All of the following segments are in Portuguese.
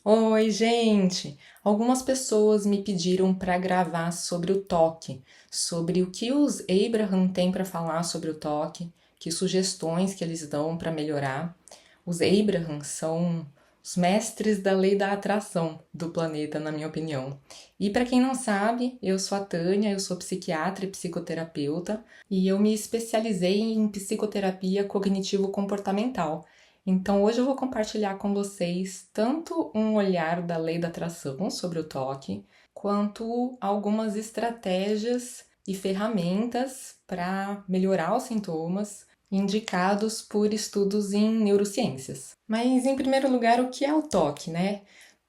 Oi, gente! Algumas pessoas me pediram para gravar sobre o toque, sobre o que os Abraham têm para falar sobre o toque, que sugestões que eles dão para melhorar. Os Abraham são os mestres da lei da atração do planeta, na minha opinião. E para quem não sabe, eu sou a Tânia, eu sou psiquiatra e psicoterapeuta, e eu me especializei em psicoterapia cognitivo-comportamental. Então, hoje eu vou compartilhar com vocês tanto um olhar da lei da atração sobre o toque, quanto algumas estratégias e ferramentas para melhorar os sintomas indicados por estudos em neurociências. Mas, em primeiro lugar, o que é o toque, né?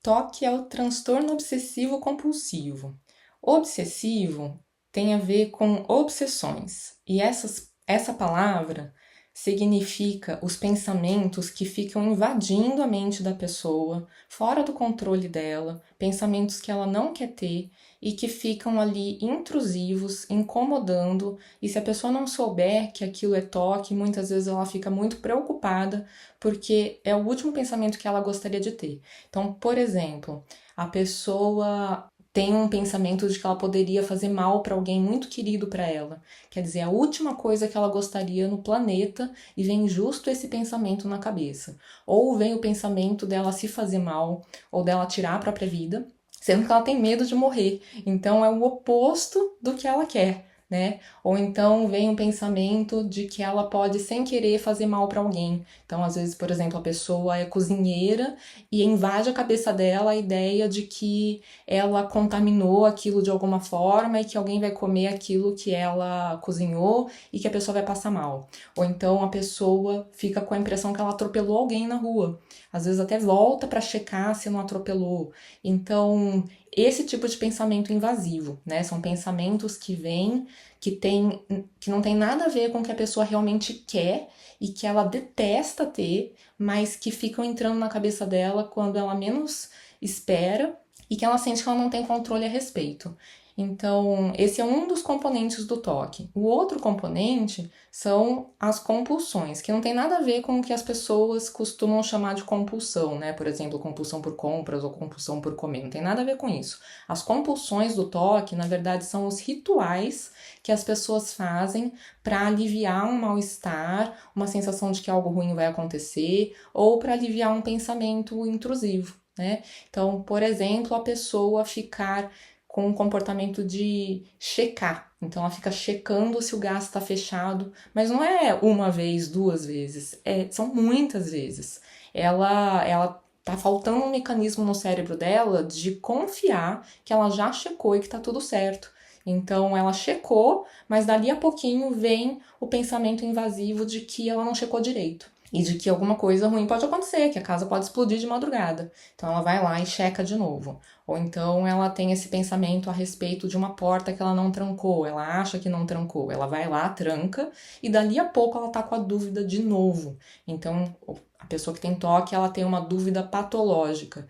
Toque é o transtorno obsessivo compulsivo. Obsessivo tem a ver com obsessões, e essa palavra significa os pensamentos que ficam invadindo a mente da pessoa, fora do controle dela, pensamentos que ela não quer ter e que ficam ali intrusivos, incomodando, e se a pessoa não souber que aquilo é toque, muitas vezes ela fica muito preocupada porque é o último pensamento que ela gostaria de ter. Então, por exemplo, a pessoa tem um pensamento de que ela poderia fazer mal para alguém muito querido para ela. Quer dizer, a última coisa que ela gostaria no planeta e vem justo esse pensamento na cabeça. Ou vem o pensamento dela se fazer mal ou dela tirar a própria vida, sendo que ela tem medo de morrer. Então é o oposto do que ela quer, né? Ou então vem um pensamento de que ela pode sem querer fazer mal para alguém. Então, às vezes, por exemplo, a pessoa é cozinheira e invade a cabeça dela a ideia de que ela contaminou aquilo de alguma forma e que alguém vai comer aquilo que ela cozinhou e que a pessoa vai passar mal. Ou então a pessoa fica com a impressão que ela atropelou alguém na rua. Às vezes até volta para checar se não atropelou. Então, esse tipo de pensamento invasivo, né? São pensamentos que vêm, que não tem nada a ver com o que a pessoa realmente quer e que ela detesta ter, mas que ficam entrando na cabeça dela quando ela menos espera e que ela sente que ela não tem controle a respeito. Então, esse é um dos componentes do toque. O outro componente são as compulsões, que não tem nada a ver com o que as pessoas costumam chamar de compulsão, né? Por exemplo, compulsão por compras ou compulsão por comer, não tem nada a ver com isso. As compulsões do toque, na verdade, são os rituais que as pessoas fazem para aliviar um mal-estar, uma sensação de que algo ruim vai acontecer, ou para aliviar um pensamento intrusivo, né? Então, por exemplo, a pessoa ficar com o comportamento de checar. Então ela fica checando se o gás está fechado, mas não é uma vez, duas vezes, são muitas vezes. Ela tá faltando um mecanismo no cérebro dela de confiar que ela já checou e que tá tudo certo. Então ela checou, mas dali a pouquinho vem o pensamento invasivo de que ela não checou direito. E de que alguma coisa ruim pode acontecer, que a casa pode explodir de madrugada. Então ela vai lá e checa de novo. Ou então ela tem esse pensamento a respeito de uma porta que ela não trancou, ela acha que não trancou, ela vai lá, tranca, e dali a pouco ela tá com a dúvida de novo. Então a pessoa que tem toque, ela tem uma dúvida patológica.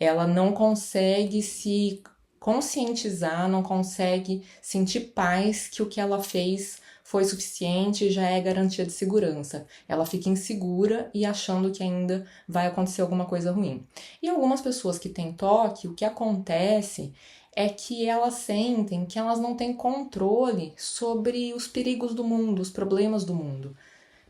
Ela não consegue se conscientizar, não consegue sentir paz que o que ela fez foi suficiente e já é garantia de segurança. Ela fica insegura e achando que ainda vai acontecer alguma coisa ruim. E algumas pessoas que têm toque, o que acontece é que elas sentem que elas não têm controle sobre os perigos do mundo, os problemas do mundo.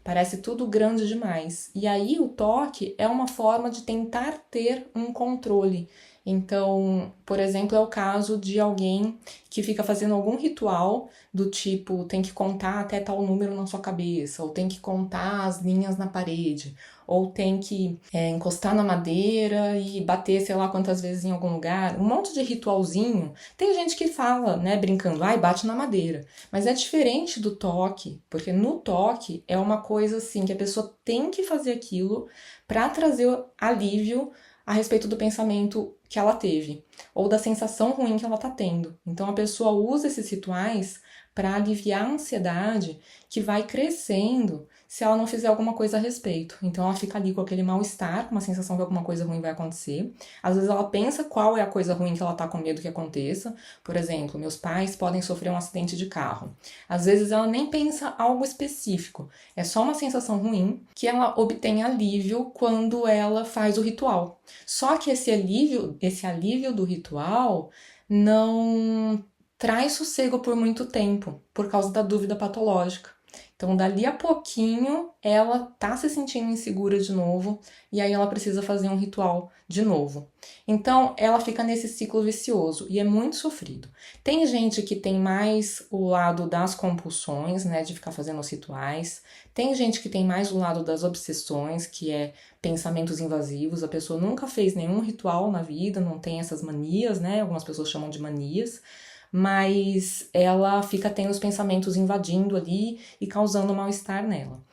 Parece tudo grande demais. E aí o toque é uma forma de tentar ter um controle. Então, por exemplo, é o caso de alguém que fica fazendo algum ritual do tipo tem que contar até tal número na sua cabeça, ou tem que contar as linhas na parede, ou tem que encostar na madeira e bater sei lá quantas vezes em algum lugar. Um monte de ritualzinho. Tem gente que fala, né, brincando, ai, bate na madeira. Mas é diferente do toque, porque no toque é uma coisa assim que a pessoa tem que fazer aquilo para trazer alívio a respeito do pensamento que ela teve ou da sensação ruim que ela está tendo. Então a pessoa usa esses rituais para aliviar a ansiedade que vai crescendo se ela não fizer alguma coisa a respeito. Então ela fica ali com aquele mal-estar, com uma sensação que alguma coisa ruim vai acontecer. Às vezes ela pensa qual é a coisa ruim que ela tá com medo que aconteça. Por exemplo, meus pais podem sofrer um acidente de carro. Às vezes ela nem pensa algo específico. É só uma sensação ruim que ela obtém alívio quando ela faz o ritual. Só que esse alívio do ritual não traz sossego por muito tempo, por causa da dúvida patológica. Então, dali a pouquinho, ela tá se sentindo insegura de novo e aí ela precisa fazer um ritual de novo. Então, ela fica nesse ciclo vicioso e é muito sofrido. Tem gente que tem mais o lado das compulsões, né, de ficar fazendo os rituais. Tem gente que tem mais o lado das obsessões, que é pensamentos invasivos. A pessoa nunca fez nenhum ritual na vida, não tem essas manias, né? Algumas pessoas chamam de manias, mas ela fica tendo os pensamentos invadindo ali e causando mal-estar nela.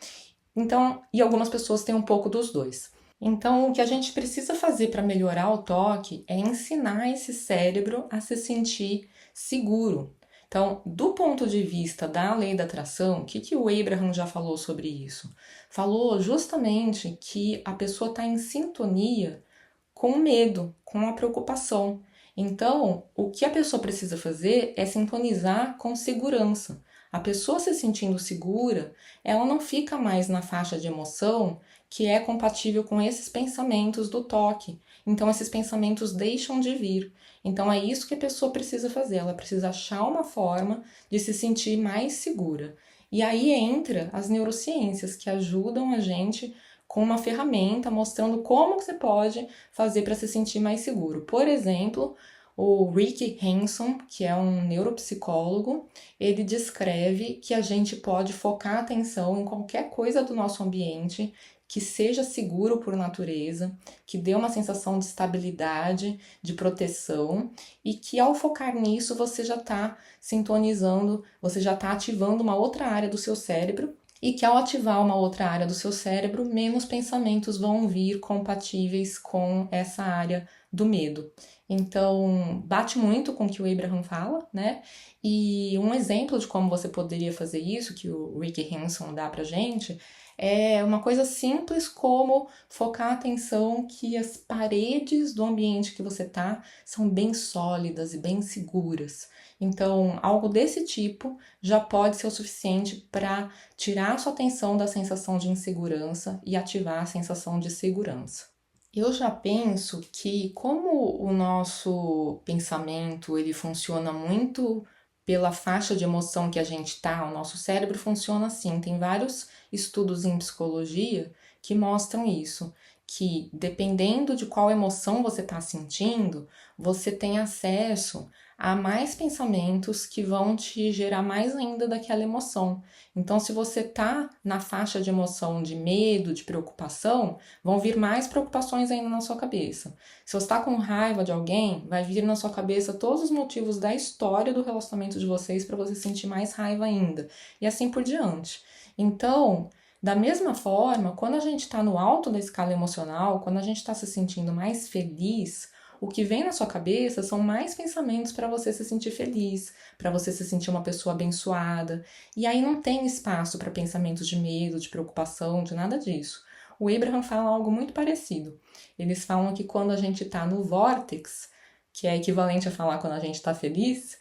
Então, e algumas pessoas têm um pouco dos dois. Então, o que a gente precisa fazer para melhorar o toque é ensinar esse cérebro a se sentir seguro. Então, do ponto de vista da lei da atração, o que o Abraham já falou sobre isso? Falou justamente que a pessoa está em sintonia com o medo, com a preocupação. Então, o que a pessoa precisa fazer é sintonizar com segurança. A pessoa se sentindo segura, ela não fica mais na faixa de emoção que é compatível com esses pensamentos do toque. Então, esses pensamentos deixam de vir. Então, é isso que a pessoa precisa fazer. Ela precisa achar uma forma de se sentir mais segura. E aí entra as neurociências que ajudam a gente com uma ferramenta mostrando como que você pode fazer para se sentir mais seguro. Por exemplo, o Rick Hanson, que é um neuropsicólogo, ele descreve que a gente pode focar a atenção em qualquer coisa do nosso ambiente que seja seguro por natureza, que dê uma sensação de estabilidade, de proteção, e que ao focar nisso você já está sintonizando, você já está ativando uma outra área do seu cérebro e que ao ativar uma outra área do seu cérebro, menos pensamentos vão vir compatíveis com essa área do medo. Então, bate muito com o que o Abraham fala, né? E um exemplo de como você poderia fazer isso, que o Rick Hanson dá pra gente, é uma coisa simples como focar a atenção que as paredes do ambiente que você tá são bem sólidas e bem seguras. Então, algo desse tipo já pode ser o suficiente para tirar a sua atenção da sensação de insegurança e ativar a sensação de segurança. Eu já penso que como o nosso pensamento ele funciona muito pela faixa de emoção que a gente tá, o nosso cérebro funciona assim. Tem vários estudos em psicologia que mostram isso, que dependendo de qual emoção você está sentindo, você tem acesso a mais pensamentos que vão te gerar mais ainda daquela emoção. Então, se você tá na faixa de emoção de medo, de preocupação, vão vir mais preocupações ainda na sua cabeça. Se você está com raiva de alguém, vai vir na sua cabeça todos os motivos da história do relacionamento de vocês para você sentir mais raiva ainda. E assim por diante. Então, da mesma forma, quando a gente está no alto da escala emocional, quando a gente está se sentindo mais feliz, o que vem na sua cabeça são mais pensamentos para você se sentir feliz, para você se sentir uma pessoa abençoada. E aí não tem espaço para pensamentos de medo, de preocupação, de nada disso. O Abraham fala algo muito parecido. Eles falam que quando a gente está no vórtex, que é equivalente a falar quando a gente está feliz,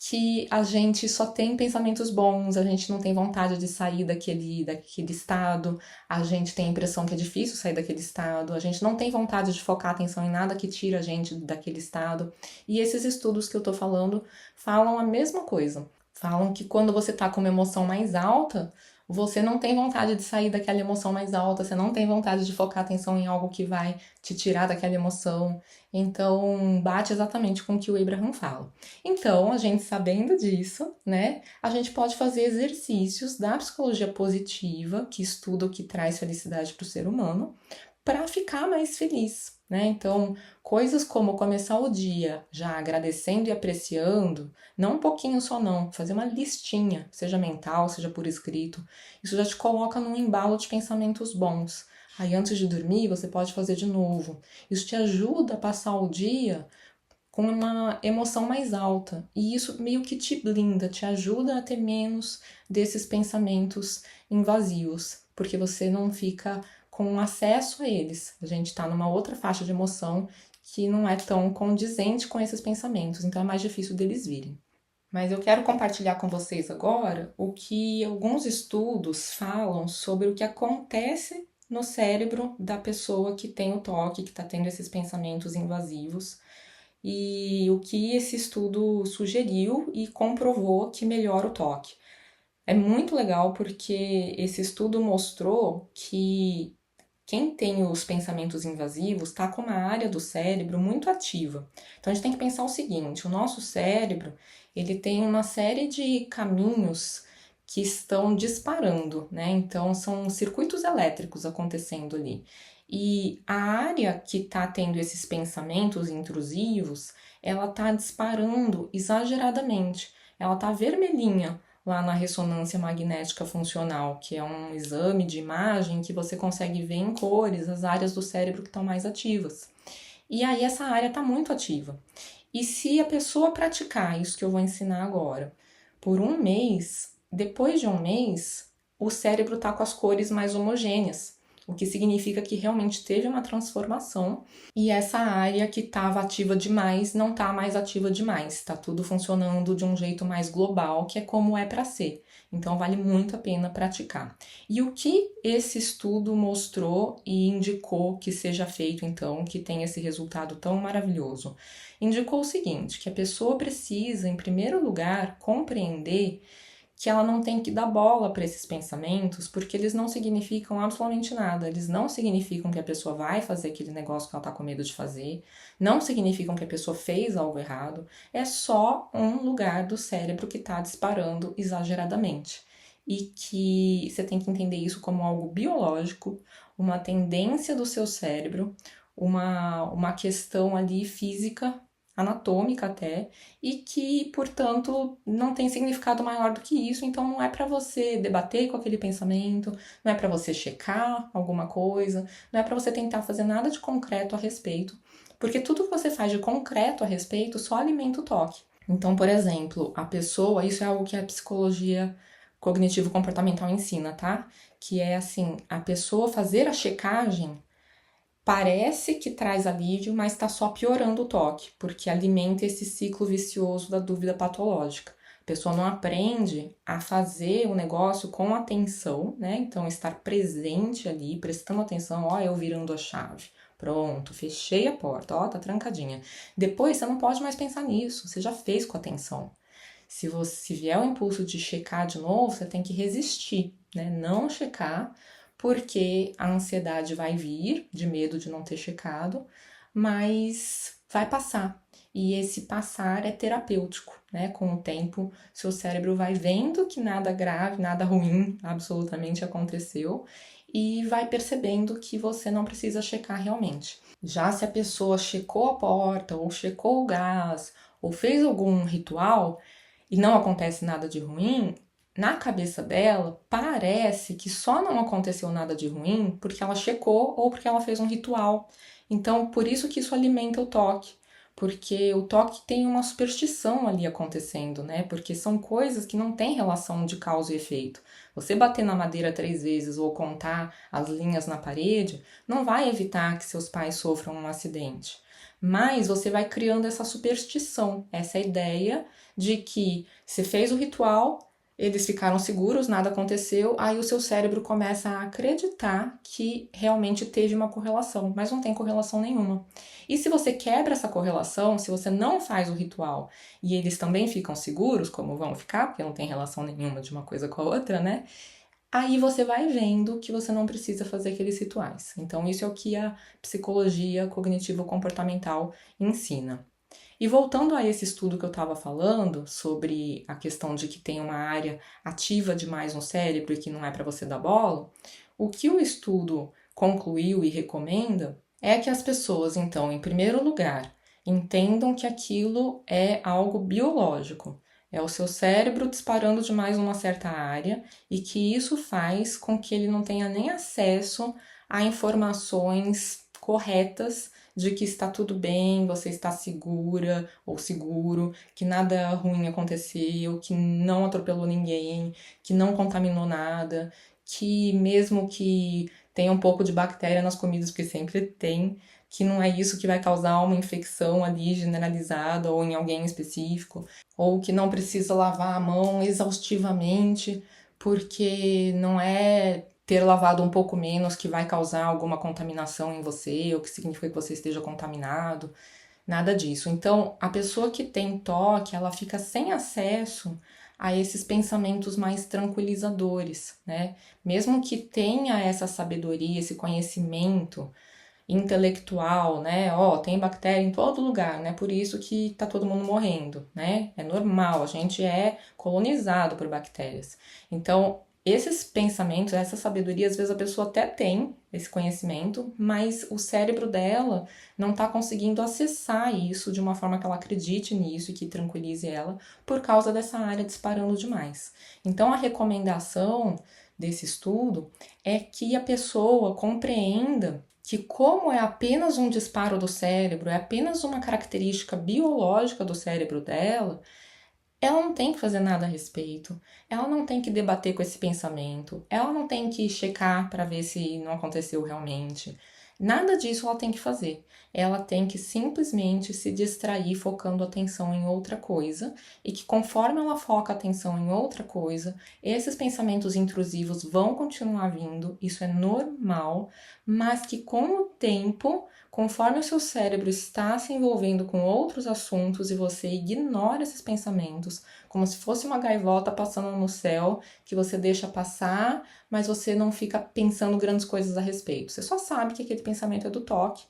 que a gente só tem pensamentos bons, a gente não tem vontade de sair daquele estado, a gente tem a impressão que é difícil sair daquele estado, a gente não tem vontade de focar a atenção em nada que tira a gente daquele estado. E esses estudos que eu tô falando falam a mesma coisa. Falam que quando você tá com uma emoção mais alta, você não tem vontade de sair daquela emoção mais alta, você não tem vontade de focar a atenção em algo que vai te tirar daquela emoção. Então, bate exatamente com o que o Abraham fala. Então, a gente sabendo disso, né, a gente pode fazer exercícios da psicologia positiva, que estuda o que traz felicidade para o ser humano, para ficar mais feliz, né? Então, coisas como começar o dia já agradecendo e apreciando, não um pouquinho só não, fazer uma listinha, seja mental, seja por escrito, isso já te coloca num embalo de pensamentos bons. Aí antes de dormir, você pode fazer de novo. Isso te ajuda a passar o dia com uma emoção mais alta. E isso meio que te blinda, te ajuda a ter menos desses pensamentos invasivos. porque você não fica com acesso a eles. A gente está numa outra faixa de emoção que não é tão condizente com esses pensamentos, então é mais difícil deles virem. Mas eu quero compartilhar com vocês agora o que alguns estudos falam sobre o que acontece no cérebro da pessoa que tem o toque, que está tendo esses pensamentos invasivos, e o que esse estudo sugeriu e comprovou que melhora o toque. É muito legal porque esse estudo mostrou que quem tem os pensamentos invasivos está com uma área do cérebro muito ativa. Então a gente tem que pensar o seguinte: o nosso cérebro ele tem uma série de caminhos que estão disparando, né? Então são circuitos elétricos acontecendo ali. E a área que está tendo esses pensamentos intrusivos, ela está disparando exageradamente. Ela está vermelhinha lá na ressonância magnética funcional, que é um exame de imagem que você consegue ver em cores as áreas do cérebro que estão mais ativas. E aí essa área está muito ativa. E se a pessoa praticar isso que eu vou ensinar agora por um mês, depois de um mês, o cérebro está com as cores mais homogêneas, o que significa que realmente teve uma transformação e essa área que estava ativa demais não está mais ativa demais, está tudo funcionando de um jeito mais global, que é como é para ser. Então vale muito a pena praticar. E o que esse estudo mostrou e indicou que seja feito então, que tem esse resultado tão maravilhoso? Indicou o seguinte, que a pessoa precisa, em primeiro lugar, compreender que ela não tem que dar bola para esses pensamentos, porque eles não significam absolutamente nada. Eles não significam que a pessoa vai fazer aquele negócio que ela está com medo de fazer, não significam que a pessoa fez algo errado. É só um lugar do cérebro que está disparando exageradamente. E que você tem que entender isso como algo biológico, uma tendência do seu cérebro, uma questão ali física, anatômica até, e que, portanto, não tem significado maior do que isso, então não é para você debater com aquele pensamento, não é para você checar alguma coisa, não é para você tentar fazer nada de concreto a respeito, porque tudo que você faz de concreto a respeito só alimenta o toque. Então, por exemplo, a pessoa, isso é algo que a psicologia cognitivo-comportamental ensina, tá? Que é assim, a pessoa fazer a checagem parece que traz alívio, mas está só piorando o toque, porque alimenta esse ciclo vicioso da dúvida patológica. A pessoa não aprende a fazer o negócio com atenção, né? Então, estar presente ali, prestando atenção, ó, eu virando a chave. Pronto, fechei a porta, ó, tá trancadinha. Depois, você não pode mais pensar nisso, você já fez com atenção. Se vier o impulso de checar de novo, você tem que resistir, né? Não checar, porque a ansiedade vai vir, de medo de não ter checado, mas vai passar. E esse passar é terapêutico, né? Com o tempo, seu cérebro vai vendo que nada grave, nada ruim absolutamente aconteceu e vai percebendo que você não precisa checar realmente. Já se a pessoa checou a porta, ou checou o gás, ou fez algum ritual e não acontece nada de ruim, na cabeça dela, parece que só não aconteceu nada de ruim porque ela checou ou porque ela fez um ritual. Então, por isso que isso alimenta o toque. Porque o toque tem uma superstição ali acontecendo, né? Porque são coisas que não têm relação de causa e efeito. Você bater na madeira 3 vezes ou contar as linhas na parede não vai evitar que seus pais sofram um acidente. Mas você vai criando essa superstição, essa ideia de que se fez o ritual, eles ficaram seguros, nada aconteceu, aí o seu cérebro começa a acreditar que realmente teve uma correlação, mas não tem correlação nenhuma. E se você quebra essa correlação, se você não faz o ritual e eles também ficam seguros, como vão ficar, porque não tem relação nenhuma de uma coisa com a outra, né? Aí você vai vendo que você não precisa fazer aqueles rituais. Então, isso é o que a psicologia cognitivo-comportamental ensina. E voltando a esse estudo que eu estava falando, sobre a questão de que tem uma área ativa demais no cérebro e que não é para você dar bola, o que o estudo concluiu e recomenda é que as pessoas, então, em primeiro lugar, entendam que aquilo é algo biológico. É o seu cérebro disparando demais numa certa área e que isso faz com que ele não tenha nem acesso a informações corretas de que está tudo bem, você está segura ou seguro, que nada ruim aconteceu, que não atropelou ninguém, que não contaminou nada, que mesmo que tenha um pouco de bactéria nas comidas, porque sempre tem, que não é isso que vai causar uma infecção ali generalizada ou em alguém específico, ou que não precisa lavar a mão exaustivamente, porque não é ter lavado um pouco menos que vai causar alguma contaminação em você, ou que significa que você esteja contaminado, nada disso. Então, a pessoa que tem toque, ela fica sem acesso a esses pensamentos mais tranquilizadores, né? Mesmo que tenha essa sabedoria, esse conhecimento intelectual, né? Ó, tem bactéria em todo lugar, né? Por isso que tá todo mundo morrendo, né? É normal, a gente é colonizado por bactérias. Então, esses pensamentos, essa sabedoria, às vezes a pessoa até tem esse conhecimento, mas o cérebro dela não está conseguindo acessar isso de uma forma que ela acredite nisso e que tranquilize ela, por causa dessa área disparando demais. Então, a recomendação desse estudo é que a pessoa compreenda que, como é apenas um disparo do cérebro, é apenas uma característica biológica do cérebro dela, ela não tem que fazer nada a respeito, ela não tem que debater com esse pensamento, ela não tem que checar para ver se não aconteceu realmente. Nada disso ela tem que fazer. Ela tem que simplesmente se distrair focando a atenção em outra coisa, e que conforme ela foca a atenção em outra coisa, esses pensamentos intrusivos vão continuar vindo, isso é normal, mas que com o tempo, conforme o seu cérebro está se envolvendo com outros assuntos e você ignora esses pensamentos, como se fosse uma gaivota passando no céu, que você deixa passar, mas você não fica pensando grandes coisas a respeito. Você só sabe que aquele pensamento é do toque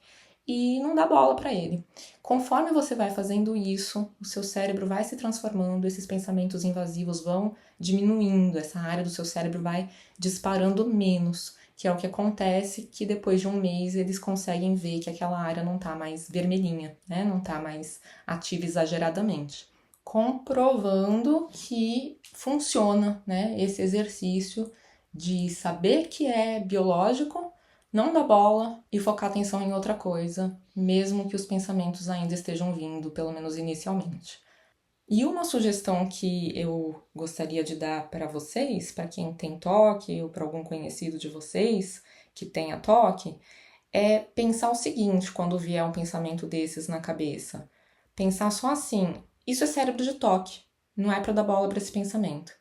e não dá bola para ele. Conforme você vai fazendo isso, o seu cérebro vai se transformando, esses pensamentos invasivos vão diminuindo, essa área do seu cérebro vai disparando menos, que é o que acontece, que depois de um mês eles conseguem ver que aquela área não tá mais vermelhinha, né? Não tá mais ativa exageradamente. Comprovando que funciona, né? Esse exercício de saber que é biológico, não dar bola e focar a atenção em outra coisa, mesmo que os pensamentos ainda estejam vindo, pelo menos inicialmente. E uma sugestão que eu gostaria de dar para vocês, para quem tem toque ou para algum conhecido de vocês que tenha toque, é pensar o seguinte quando vier um pensamento desses na cabeça. Pensar só assim: isso é cérebro de toque, não é para dar bola para esse pensamento.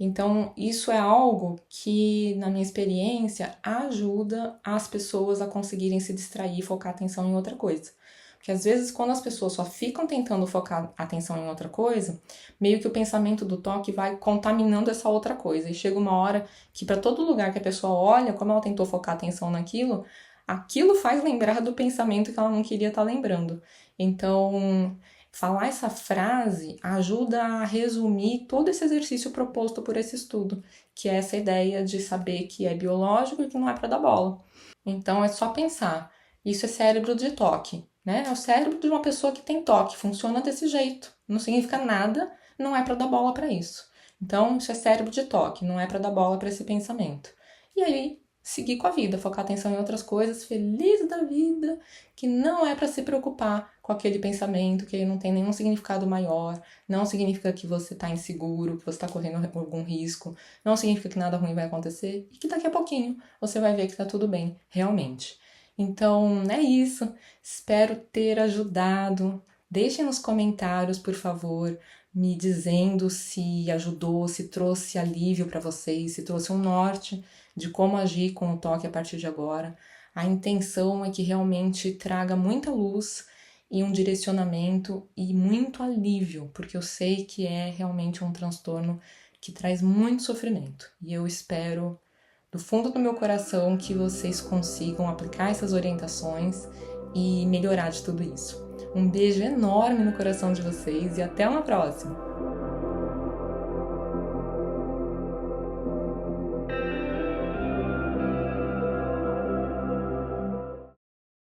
Então, isso é algo que, na minha experiência, ajuda as pessoas a conseguirem se distrair e focar a atenção em outra coisa. Porque às vezes, quando as pessoas só ficam tentando focar a atenção em outra coisa, meio que o pensamento do toque vai contaminando essa outra coisa. E chega uma hora que, para todo lugar que a pessoa olha, como ela tentou focar a atenção naquilo, aquilo faz lembrar do pensamento que ela não queria estar lembrando. Então, falar essa frase ajuda a resumir todo esse exercício proposto por esse estudo, que é essa ideia de saber que é biológico e que não é para dar bola. Então, é só pensar: isso é cérebro de toque, né? É o cérebro de uma pessoa que tem toque, funciona desse jeito. Não significa nada, não é para dar bola para isso. Então, isso é cérebro de toque, não é para dar bola para esse pensamento. E aí, seguir com a vida, focar atenção em outras coisas, feliz da vida, que não é para se preocupar com aquele pensamento, que ele não tem nenhum significado maior, não significa que você está inseguro, que você está correndo algum risco, não significa que nada ruim vai acontecer e que daqui a pouquinho você vai ver que está tudo bem, realmente. Então, é isso. Espero ter ajudado. Deixem nos comentários, por favor, me dizendo se ajudou, se trouxe alívio para vocês, se trouxe um norte de como agir com o toque a partir de agora. A intenção é que realmente traga muita luz e um direcionamento e muito alívio, porque eu sei que é realmente um transtorno que traz muito sofrimento. E eu espero, do fundo do meu coração, que vocês consigam aplicar essas orientações e melhorar de tudo isso. Um beijo enorme no coração de vocês e até uma próxima!